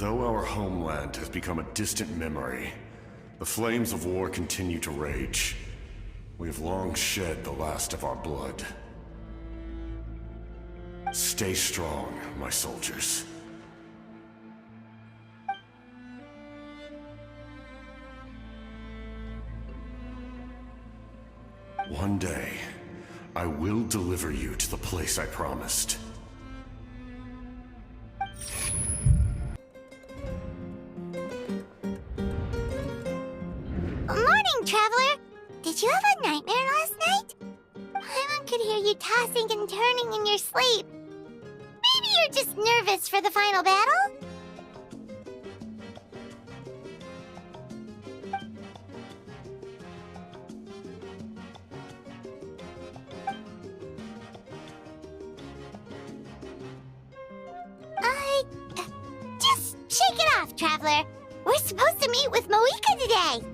Though our homeland has become a distant memory, the flames of war continue to rage. We have long shed the last of our blood. Stay strong, my soldiers. One day, I will deliver you to the place I promised. Morning, Traveler! Did you have a nightmare last night? Paimon could hear you tossing and turning in your sleep. Maybe you're just nervous for the final battle? Just shake it off, Traveler. We're supposed to meet with Moika today.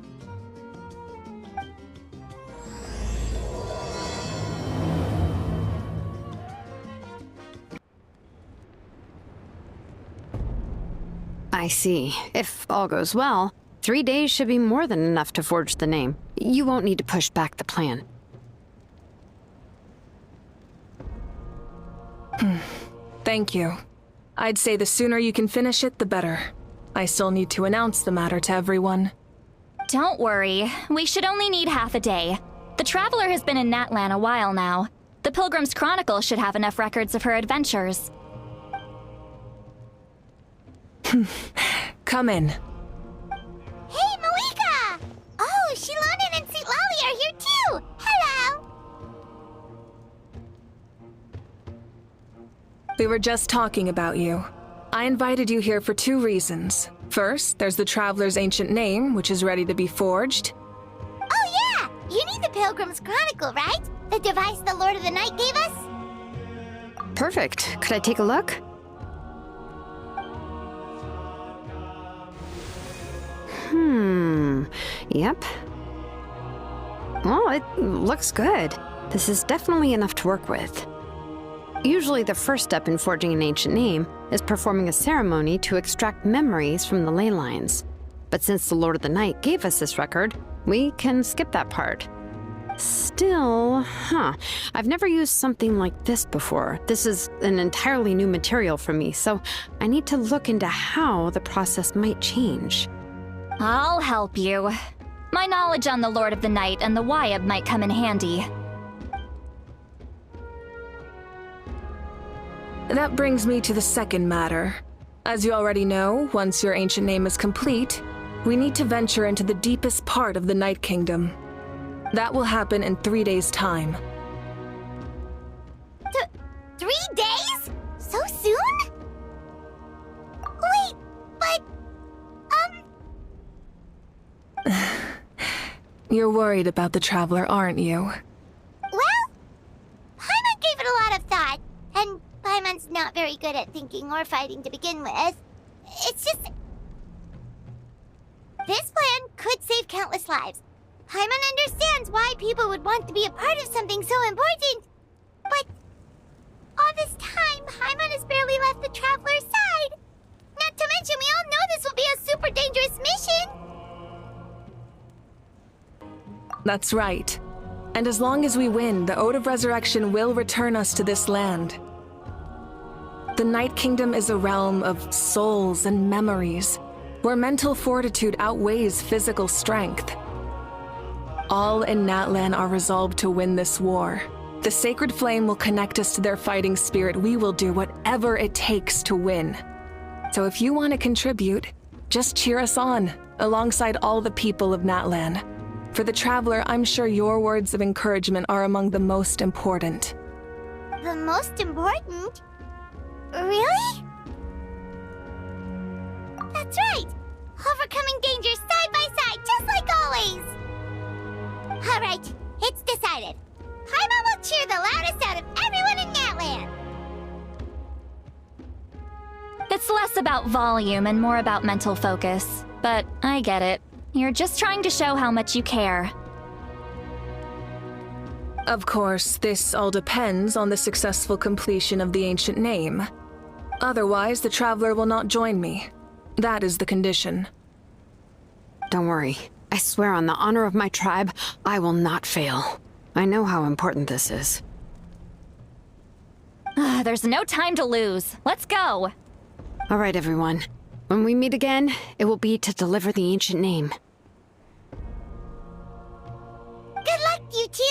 I see. If all goes well, 3 days should be more than enough to forge the name. You won't need to push back the plan. Thank you. I'd say the sooner you can finish it, the better. I still need to announce the matter to everyone. Don't worry. We should only need half a day. The Traveler has been in Natlan a while now. The Pilgrim's Chronicle should have enough records of her adventures. Come in. Hey, Moika! Oh, Shilonen and St. Lolly are here too! Hello! We were just talking about you. I invited you here for 2 reasons. First, there's the Traveler's ancient name, which is ready to be forged. Oh yeah! You need the Pilgrim's Chronicle, right? The device the Lord of the Night gave us? Perfect. Could I take a look? Yep. Well, it looks good. This is definitely enough to work with. Usually the first step in forging an ancient name is performing a ceremony to extract memories from the ley lines. But since the Lord of the Night gave us this record, we can skip that part. Still, I've never used something like this before. This is an entirely new material for me, so I need to look into how the process might change. I'll help you. My knowledge on the Lord of the Night and the Wyab might come in handy. That brings me to the second matter. As you already know, once your ancient name is complete, we need to venture into the deepest part of the Night Kingdom. That will happen in 3 days' time. 3 days? So soon? Wait, but... You're worried about the Traveler, aren't you? Well, Paimon gave it a lot of thought, and Paimon's not very good at thinking or fighting to begin with. It's just... This plan could save countless lives. Paimon understands why people would want to be a part of something so important. But all this time, Paimon has barely left the Traveler's side. Not to mention, we all know this will be a super dangerous mission. That's right. And as long as we win, the Ode of Resurrection will return us to this land. The Night Kingdom is a realm of souls and memories, where mental fortitude outweighs physical strength. All in Natlan are resolved to win this war. The sacred flame will connect us to their fighting spirit. We will do whatever it takes to win. So if you want to contribute, just cheer us on, alongside all the people of Natlan. For the Traveler, I'm sure your words of encouragement are among the most important. The most important? Really? That's right! Overcoming dangers side by side, just like always! Alright, it's decided. Paimon will cheer the loudest out of everyone in Natlan! It's less about volume and more about mental focus. But I get it. You're just trying to show how much you care. Of course, this all depends on the successful completion of the ancient name. Otherwise, the Traveler will not join me. That is the condition. Don't worry. I swear on the honor of my tribe, I will not fail. I know how important this is. There's no time to lose. Let's go. All right, everyone. When we meet again, it will be to deliver the ancient name. Good luck, you two!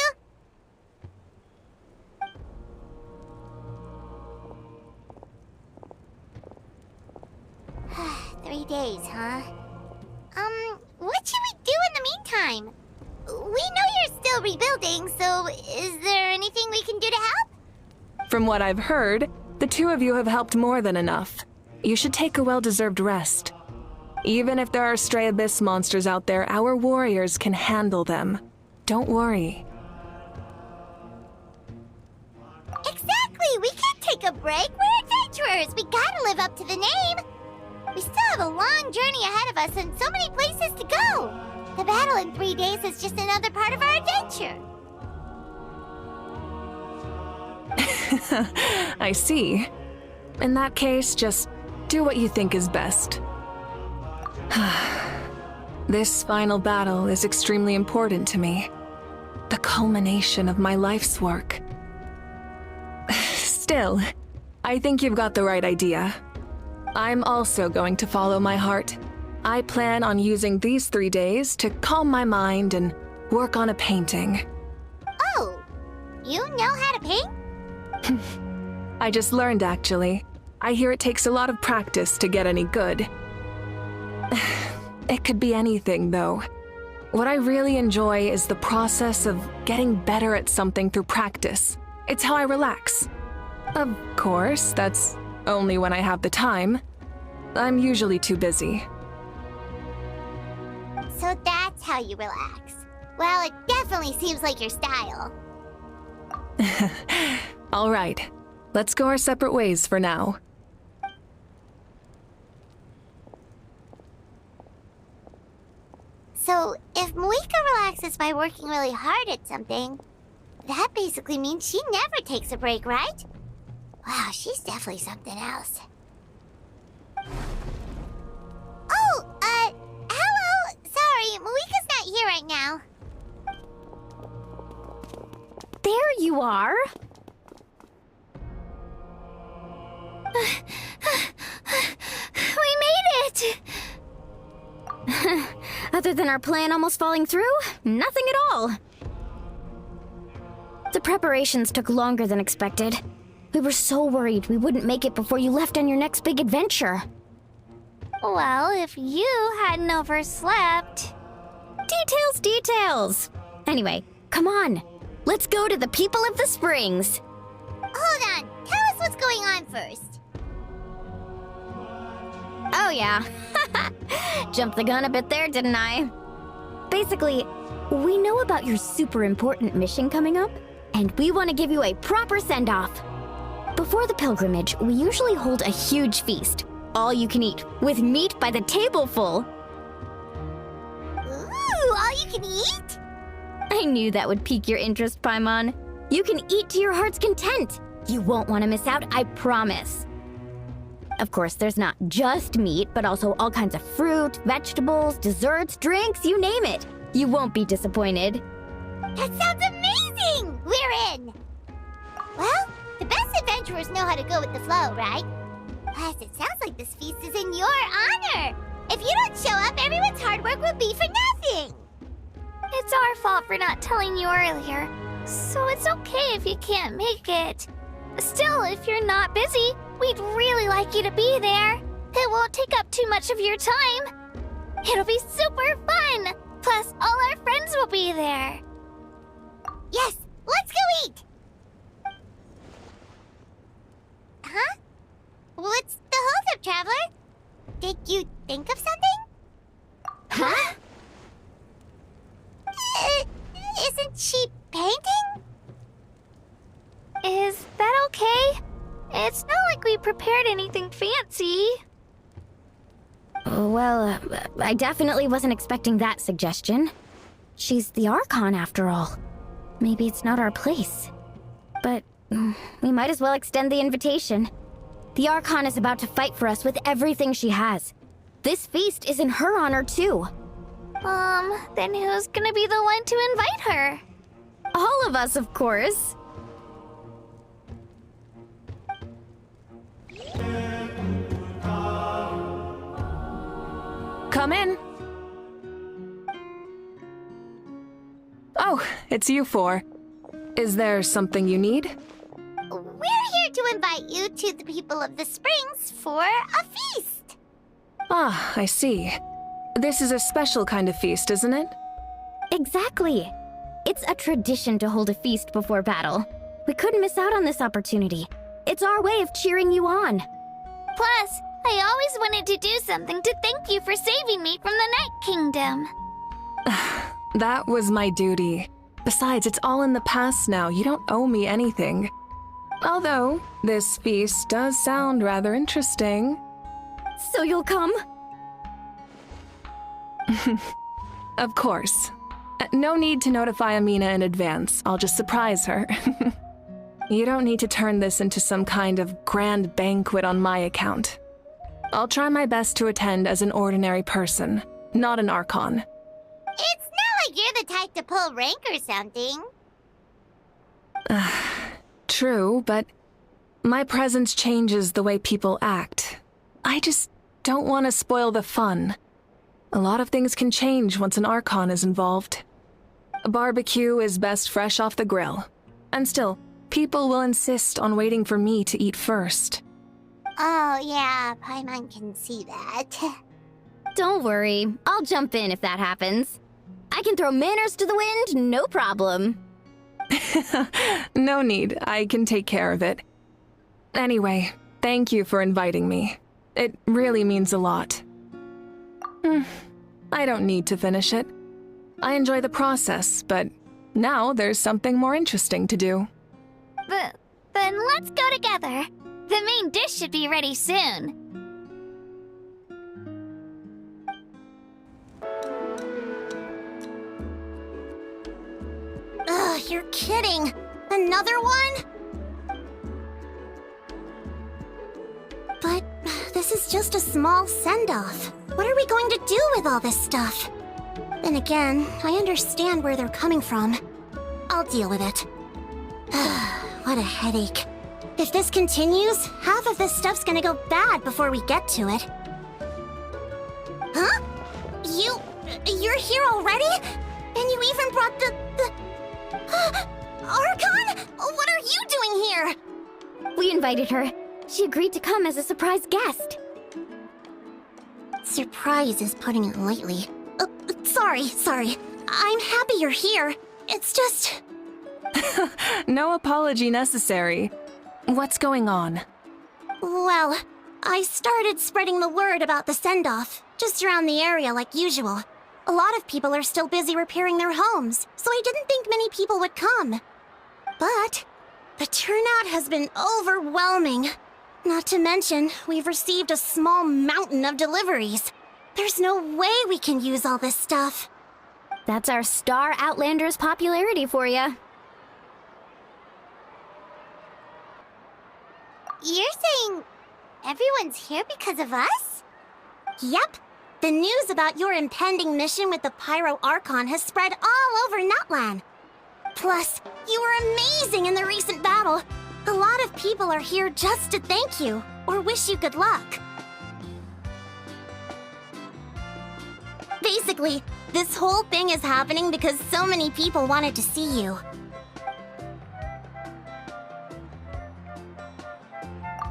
3 days, huh? What should we do in the meantime? We know you're still rebuilding, so is there anything we can do to help? From what I've heard, the two of you have helped more than enough. You should take a well-deserved rest. Even if there are stray abyss monsters out there, our warriors can handle them. Don't worry. Exactly! We can't take a break! We're adventurers! We gotta live up to the name! We still have a long journey ahead of us and so many places to go! The battle in 3 days is just another part of our adventure! I see. In that case, just do what you think is best. This final battle is extremely important to me. The culmination of my life's work. Still, I think you've got the right idea. I'm also going to follow my heart. I plan on using these 3 days to calm my mind and work on a painting. Oh, you know how to paint? I just learned, actually. I hear it takes a lot of practice to get any good. It could be anything, though. What I really enjoy is the process of getting better at something through practice. It's how I relax. Of course, that's only when I have the time. I'm usually too busy. So that's how you relax. Well, it definitely seems like your style. All right, let's go our separate ways for now. So, if Moika relaxes by working really hard at something, that basically means she never takes a break, right? Wow, she's definitely something else. Oh, hello! Sorry, Moika's not here right now. There you are. We made it! Other than our plan almost falling through, nothing at all. The preparations took longer than expected. We were so worried we wouldn't make it before you left on your next big adventure. Well, if you hadn't overslept... Details! Anyway, come on. Let's go to the people of the springs. Hold on, tell us what's going on first. Oh yeah. Jumped the gun a bit there, didn't I? Basically, we know about your super important mission coming up, and we want to give you a proper send-off. Before the pilgrimage, we usually hold a huge feast. All you can eat, with meat by the tableful. Ooh, all you can eat? I knew that would pique your interest, Paimon. You can eat to your heart's content. You won't want to miss out, I promise. Of course, there's not just meat, but also all kinds of fruit, vegetables, desserts, drinks, you name it. You won't be disappointed. That sounds amazing! We're in! Well, the best adventurers know how to go with the flow, right? Plus, it sounds like this feast is in your honor. If you don't show up, everyone's hard work will be for nothing. It's our fault for not telling you earlier, so it's okay if you can't make it. Still, if you're not busy, we'd really like you to be there. It won't take up too much of your time. It'll be super fun. Plus, all our friends will be there. Yes, let's go eat! Huh? What's the holdup, Traveler? Did you think of something? Huh? Isn't she painting? Is that okay? It's not like we prepared anything fancy. Well, I definitely wasn't expecting that suggestion. She's the Archon, after all. Maybe it's not our place. But we might as well extend the invitation. The Archon is about to fight for us with everything she has. This feast is in her honor too. Then who's gonna be the one to invite her? All of us, of course. Come in. Oh, it's you four. Is there something you need? We're here to invite you to the people of the Springs for a feast. Ah, I see. This is a special kind of feast, isn't it? Exactly. It's a tradition to hold a feast before battle. We couldn't miss out on this opportunity. It's our way of cheering you on. Plus, I always wanted to do something to thank you for saving me from the Night Kingdom. That was my duty. Besides, it's all in the past now. You don't owe me anything. Although, this feast does sound rather interesting. So you'll come? Of course. No need to notify Amina in advance. I'll just surprise her. You don't need to turn this into some kind of grand banquet on my account. I'll try my best to attend as an ordinary person, not an Archon. It's not like you're the type to pull rank or something. True, but my presence changes the way people act. I just don't want to spoil the fun. A lot of things can change once an Archon is involved. A barbecue is best fresh off the grill. And still, people will insist on waiting for me to eat first. Oh, yeah, Paimon can see that. Don't worry. I'll jump in if that happens. I can throw manners to the wind, no problem. No need. I can take care of it. Anyway, thank you for inviting me. It really means a lot. I don't need to finish it. I enjoy the process, but now there's something more interesting to do. Then let's go together. The main dish should be ready soon. Ugh, you're kidding. Another one? But this is just a small send-off. What are we going to do with all this stuff? Then again, I understand where they're coming from. I'll deal with it. What a headache. If this continues, half of this stuff's gonna go bad before we get to it. Huh? You're here already? And you even brought the... Archon? What are you doing here? We invited her. She agreed to come as a surprise guest. Surprise is putting it lightly. Sorry. I'm happy you're here. It's just... No apology necessary. What's going on? Well, I started spreading the word about the send-off, just around the area like usual. A lot of people are still busy repairing their homes, so I didn't think many people would come. But the turnout has been overwhelming. Not to mention, we've received a small mountain of deliveries. There's no way we can use all this stuff. That's our Star Outlander's popularity for you. You're saying everyone's here because of us? Yep. The news about your impending mission with the Pyro Archon has spread all over Nutland. Plus, you were amazing in the recent battle. A lot of people are here just to thank you, or wish you good luck. Basically, this whole thing is happening because so many people wanted to see you.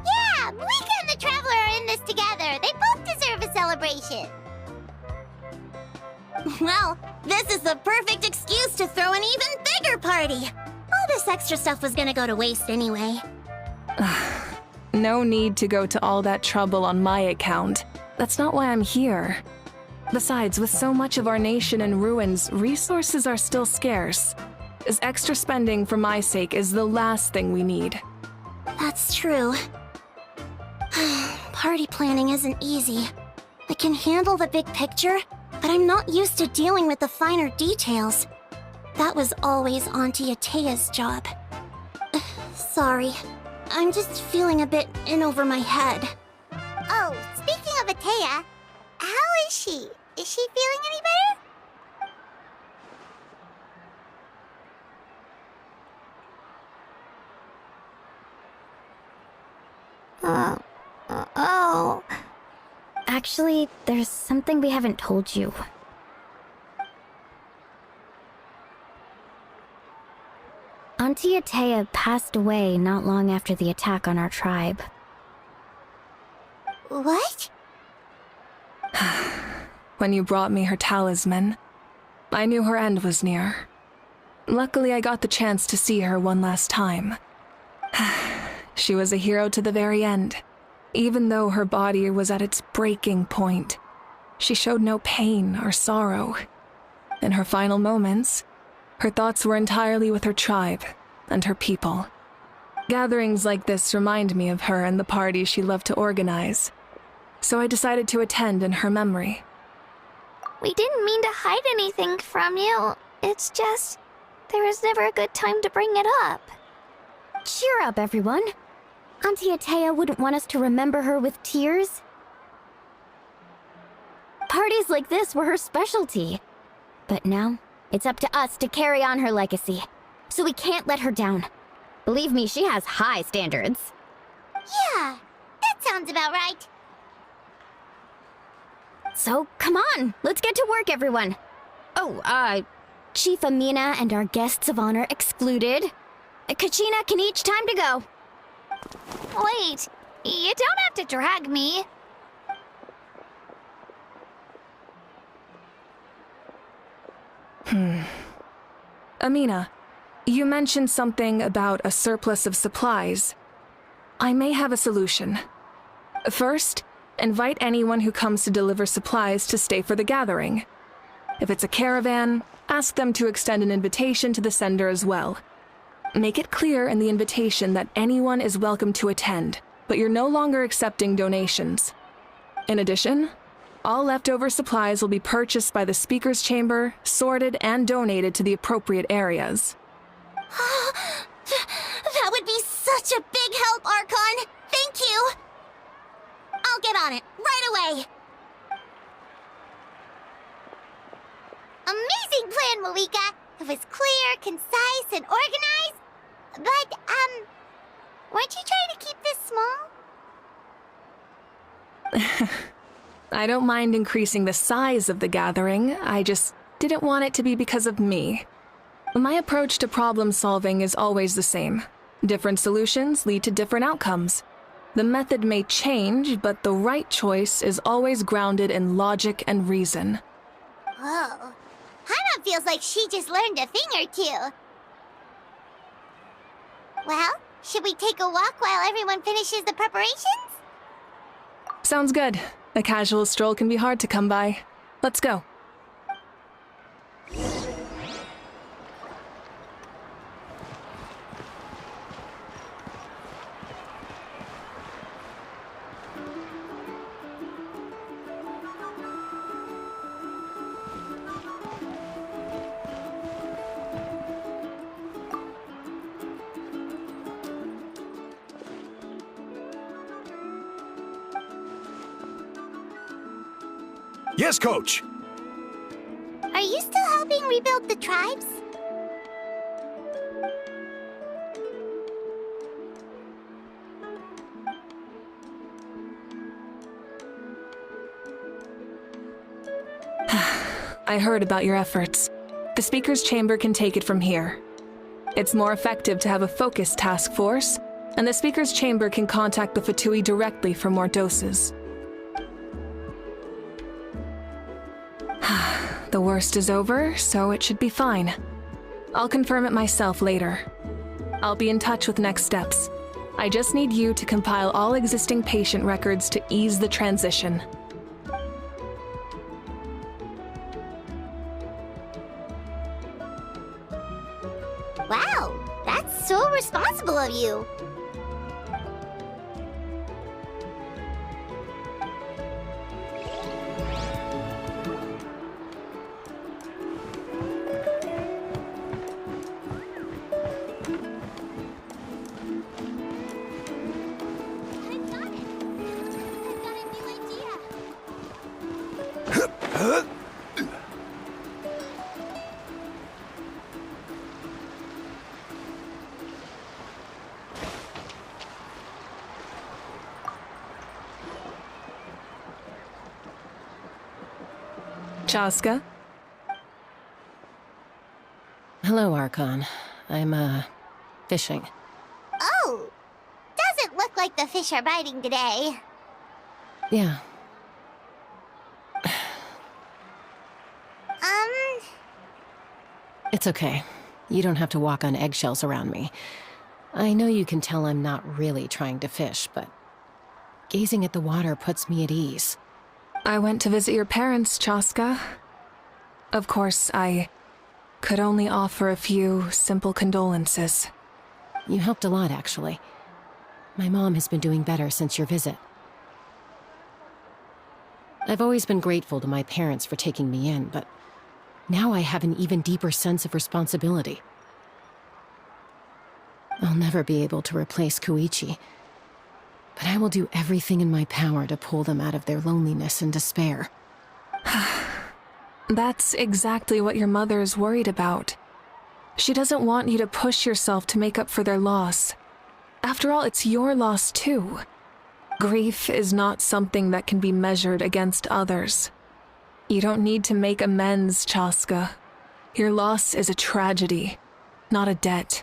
Yeah, Blika and the Traveler are in this together. They both deserve a celebration. Well, this is the perfect excuse to throw an even bigger party. All this extra stuff was gonna go to waste anyway. No need to go to all that trouble on my account. That's not why I'm here. Besides, with so much of our nation in ruins, resources are still scarce. This extra spending for my sake is the last thing we need. That's true. Party planning isn't easy. I can handle the big picture, but I'm not used to dealing with the finer details. That was always Auntie Atea's job. Sorry. I'm just feeling a bit in over my head. Oh, speaking of Atea, How is she? Is she feeling any better? Oh. Actually, there's something we haven't told you. Auntie Atea passed away not long after the attack on our tribe. What? When you brought me her talisman, I knew her end was near. Luckily, I got the chance to see her one last time. She was a hero to the very end. Even though her body was at its breaking point, she showed no pain or sorrow. In her final moments, her thoughts were entirely with her tribe and her people. Gatherings like this remind me of her and the parties she loved to organize. So I decided to attend in her memory. We didn't mean to hide anything from you. It's just, there was never a good time to bring it up. Cheer up, everyone. Auntie Atea wouldn't want us to remember her with tears. Parties like this were her specialty. But now, it's up to us to carry on her legacy. So we can't let her down. Believe me, she has high standards. Yeah, that sounds about right. So, come on, let's get to work, everyone. Oh, Chief Amina and our guests of honor excluded. Kachina can each time to go. Wait, you don't have to drag me. Amina, you mentioned something about a surplus of supplies. I may have a solution. First, invite anyone who comes to deliver supplies to stay for the gathering. If it's a caravan, ask them to extend an invitation to the sender as well. Make it clear in the invitation that anyone is welcome to attend, but you're no longer accepting donations. In addition, all leftover supplies will be purchased by the speaker's chamber, sorted, and donated to the appropriate areas. That would be such a big help, Archon. Thank you. I'll get on it right away. Amazing plan, Malika. It was clear, concise, and organized. But, weren't you trying to keep this small? I don't mind increasing the size of the gathering, I just didn't want it to be because of me. My approach to problem solving is always the same. Different solutions lead to different outcomes. The method may change, but the right choice is always grounded in logic and reason. Whoa. Hana feels like she just learned a thing or two. Well, should we take a walk while everyone finishes the preparations? Sounds good. A casual stroll can be hard to come by. Let's go. Yes, Coach. Are you still helping rebuild the tribes? I heard about your efforts. The Speaker's Chamber can take it from here. It's more effective to have a focused task force, and the Speaker's Chamber can contact the Fatui directly for more doses. The worst is over, so it should be fine. I'll confirm it myself later. I'll be in touch with next steps. I just need you to compile all existing patient records to ease the transition. Wow, that's so responsible of you. I've got it. I've got a new idea. Chaska? Hello, Archon. I'm, fishing. Oh! Doesn't look like the fish are biting today. Yeah. It's okay. You don't have to walk on eggshells around me. I know you can tell I'm not really trying to fish, but gazing at the water puts me at ease. I went to visit your parents, Chaska. Of course, I could only offer a few simple condolences. You helped a lot, actually. My mom has been doing better since your visit. I've always been grateful to my parents for taking me in, but now I have an even deeper sense of responsibility. I'll never be able to replace Koichi, but I will do everything in my power to pull them out of their loneliness and despair. That's exactly what your mother is worried about. She doesn't want you to push yourself to make up for their loss. After all, it's your loss too. Grief is not something that can be measured against others. You don't need to make amends, Chaska. Your loss is a tragedy, not a debt.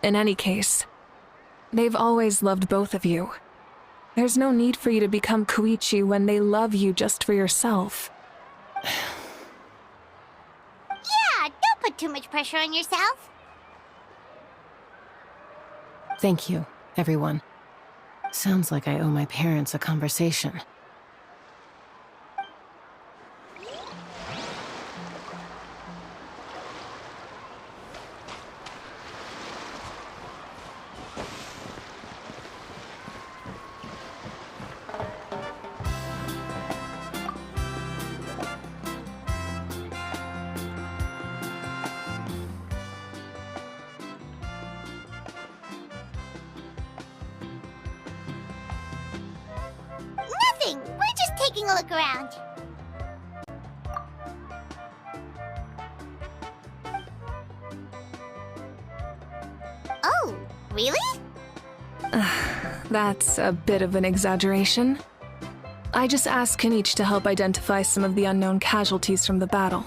In any case, they've always loved both of you. There's no need for you to become Koichi when they love you just for yourself. Yeah, don't put too much pressure on yourself. Thank you, everyone. Sounds like I owe my parents a conversation. Nothing. We're just taking a look around. Oh, really? That's a bit of an exaggeration. I just asked Kenichi to help identify some of the unknown casualties from the battle.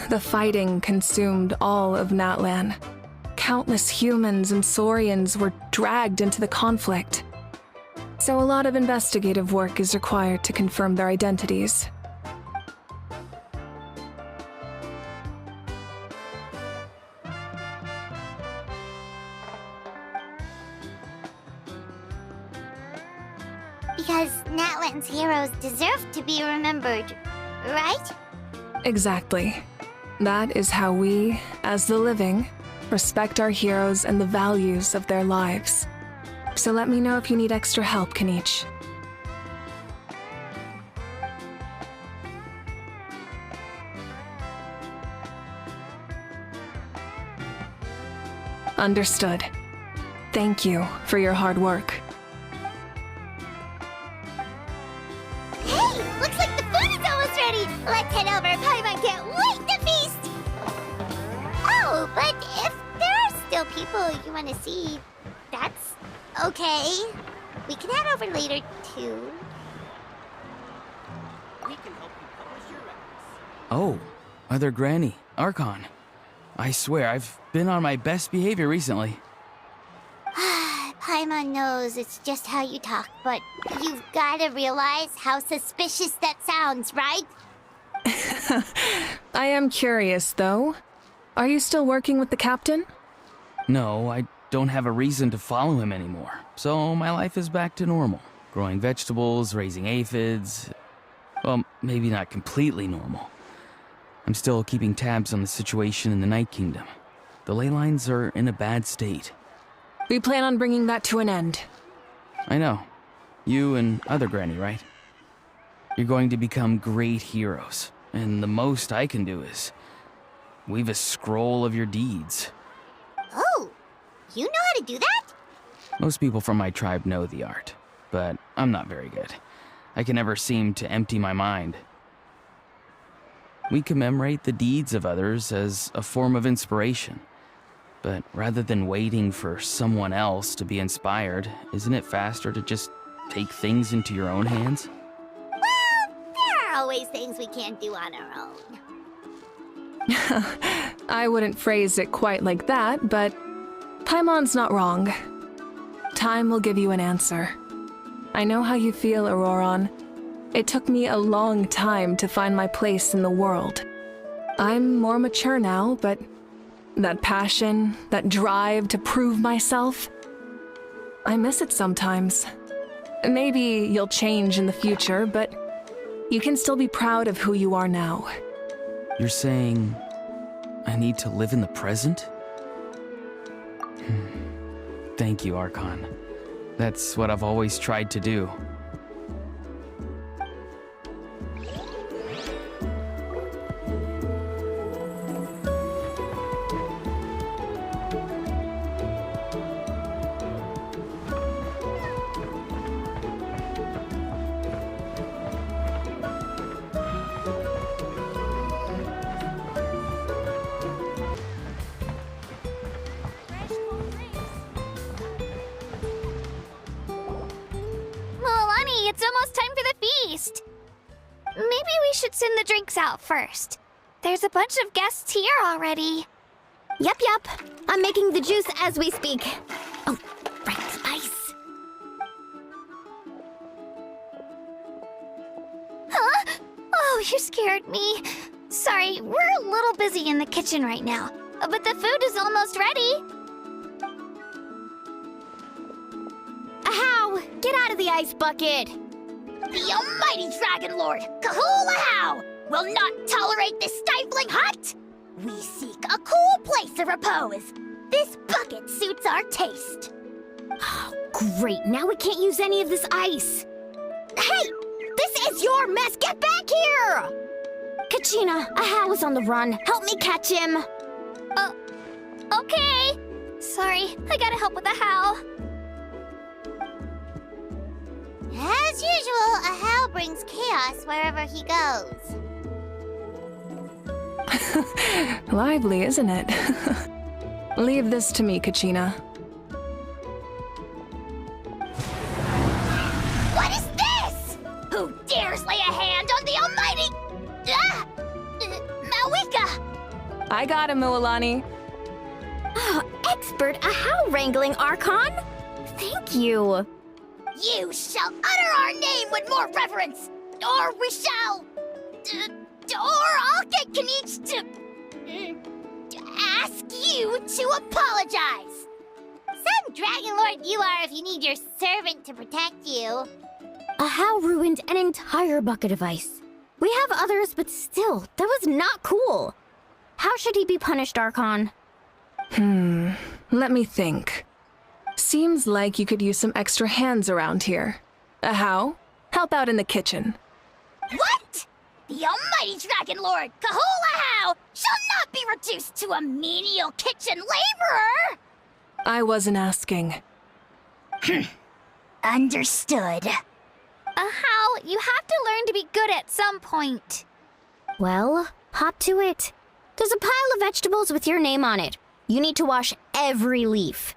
The fighting consumed all of Natlan. Countless humans and Saurians were dragged into the conflict. So a lot of investigative work is required to confirm their identities. Because Natlan's heroes deserve to be remembered, right? Exactly. That is how we, as the living, respect our heroes and the values of their lives. So let me know if you need extra help, Kenichi. Understood. Thank you for your hard work. Hey, looks like the food is almost ready. Let's head over. Paimon can't wait to feast. Oh, but if there are still people you want to see, that's okay. We can head over later, too. Oh, Mother Granny, Archon. I swear, I've been on my best behavior recently. Paimon knows it's just how you talk, but you've got to realize how suspicious that sounds, right? I am curious, though. Are you still working with the captain? No, I don't have a reason to follow him anymore, so my life is back to normal. Growing vegetables, raising aphids. Well, maybe not completely normal. I'm still keeping tabs on the situation in the Night Kingdom. The ley lines are in a bad state. We plan on bringing that to an end. I know. You and other Granny, right? You're going to become great heroes, and the most I can do is weave a scroll of your deeds. Oh, you know how to do that? Most people from my tribe know the art, but I'm not very good. I can never seem to empty my mind. We commemorate the deeds of others as a form of inspiration. But rather than waiting for someone else to be inspired, isn't it faster to just take things into your own hands? Well, there are always things we can't do on our own. I wouldn't phrase it quite like that, but Paimon's not wrong. Time will give you an answer. I know how you feel, Auroron. It took me a long time to find my place in the world. I'm more mature now, but that passion, that drive to prove myself, I miss it sometimes. Maybe you'll change in the future, but you can still be proud of who you are now. You're saying I need to live in the present? Thank you, Archon. That's what I've always tried to do. Milani, it's almost time for the feast. Maybe we should send the drinks out first. There's a bunch of guests here already. Yep. I'm making the juice as we speak. Oh, right, the ice. Huh? Oh, you scared me. Sorry, we're a little busy in the kitchen right now, but the food is almost ready. Ahow! Get out of the ice bucket! The almighty Dragon Lord, Kahulahau, will not tolerate this stifling hut. We seek a cool place to repose. This bucket suits our taste. Oh, great. Now we can't use any of this ice. Hey! This is your mess! Get back here! Kachina, Ahow is on the run. Help me catch him. Okay. Sorry, I gotta help with the how. As usual, Ahow brings chaos wherever he goes. Lively, isn't it? Leave this to me, Kachina. What is this? Who dares lay a hand on the almighty... Mawika! I got him, Mualani. Expert Ahow wrangling, Archon. Thank you. You shall utter our name with more reverence, or we shall... or I'll get Kanich to ask you to apologize. Some Dragon Lord you are if you need your servant to protect you. Ahow ruined an entire bucket of ice. We have others, but still, that was not cool. How should he be punished, Archon? Let me think. Seems like you could use some extra hands around here. Ahow, help out in the kitchen. What? The almighty Dragon Lord, Kahulahau, shall not be reduced to a menial kitchen laborer! I wasn't asking. Understood. How? You have to learn to be good at some point. Well, hop to it. There's a pile of vegetables with your name on it. You need to wash every leaf.